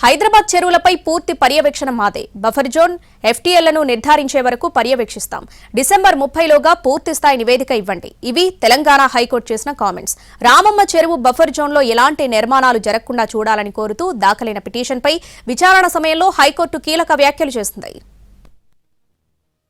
హైదరాబాద్ చెరువులపై పూర్తి పర్యవేక్షణ మాదే. బఫర్ జోన్ ఎఫ్టీఎల్లను నిర్ధారించే వరకు పర్యవేక్షిస్తాం. డిసెంబర్ 30లోగా పూర్తి స్థాయి నివేదిక ఇవ్వండి. ఇవి తెలంగాణ హైకోర్టు చేసిన కామెంట్స్. రామమ్మ చెరువు బఫర్ జోన్లో ఎలాంటి నిర్మాణాలు జరగకుండా చూడాలని కోరుతూ దాఖలైన పిటిషన్పై విచారణ సమయంలో హైకోర్టు కీలక వ్యాఖ్యలు చేస్తుంది.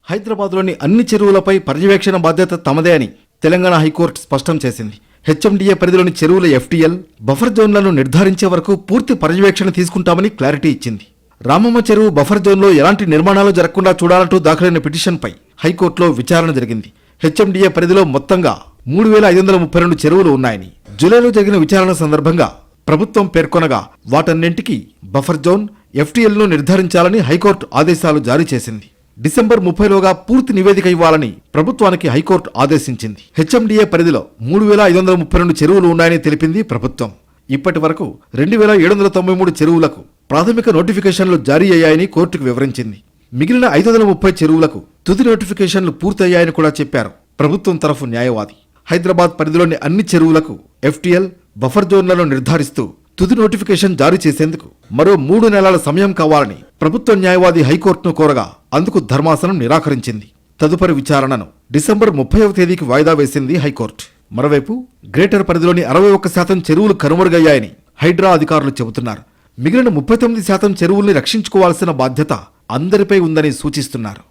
హైదరాబాద్లోని అన్ని చెరువులపై పర్యవేక్షణ బాధ్యత తమదే అని తెలంగాణ హైకోర్టు స్పష్టం చేసింది. హెచ్ఎండిఏ పరిధిలోని చెరువుల ఎఫ్టీఎల్, బఫర్ జోన్లను నిర్ధారించే వరకు పూర్తి పర్యవేక్షణ తీసుకుంటామని క్లారిటీ ఇచ్చింది. రామమ్మ చెరువు బఫర్ జోన్లో ఎలాంటి నిర్మాణాలు జరగకుండా చూడాలంటూ దాఖలైన పిటిషన్పై హైకోర్టులో విచారణ జరిగింది. హెచ్ఎండిఏ పరిధిలో మొత్తంగా 3532 చెరువులు ఉన్నాయని జూలైలో జరిగిన విచారణ సందర్భంగా ప్రభుత్వం పేర్కొనగా వాటన్నింటికీ బఫర్ జోన్, ఎఫ్టీఎల్ను నిర్ధారించాలని హైకోర్టు ఆదేశాలు జారీ చేసింది. డిసెంబర్ 30లోగా పూర్తి నివేదిక ఇవ్వాలని ప్రభుత్వానికి హైకోర్టు ఆదేశించింది. హెచ్ఎండిఏ పరిధిలో 3532 చెరువులు ఉన్నాయని తెలిపింది ప్రభుత్వం. ఇప్పటి వరకు 2793 చెరువులకు ప్రాథమిక నోటిఫికేషన్లు జారీ అయ్యాయని కోర్టుకు వివరించింది. మిగిలిన 530 చెరువులకు తుది నోటిఫికేషన్లు పూర్తయ్యాయని కూడా చెప్పారు ప్రభుత్వం తరఫు న్యాయవాది. హైదరాబాద్ పరిధిలోని అన్ని చెరువులకు ఎఫ్టీఎల్, బఫర్ జోన్లను నిర్ధారిస్తూ తుది నోటిఫికేషన్ జారీ చేసేందుకు మరో 3 నెలల సమయం కావాలని ప్రభుత్వ న్యాయవాది హైకోర్టును కోరగా అందుకు ధర్మాసనం నిరాకరించింది. తదుపరి విచారణను డిసెంబర్ 30వ తేదీకి వాయిదా వేసింది హైకోర్టు. మరోవైపు గ్రేటర్ పరిధిలోని 61% చెరువులు కనుమరుగయ్యాయని హైడ్రా అధికారులు చెబుతున్నారు. మిగిలిన 39% చెరువుల్ని రక్షించుకోవాల్సిన బాధ్యత అందరిపై ఉందని సూచిస్తున్నారు.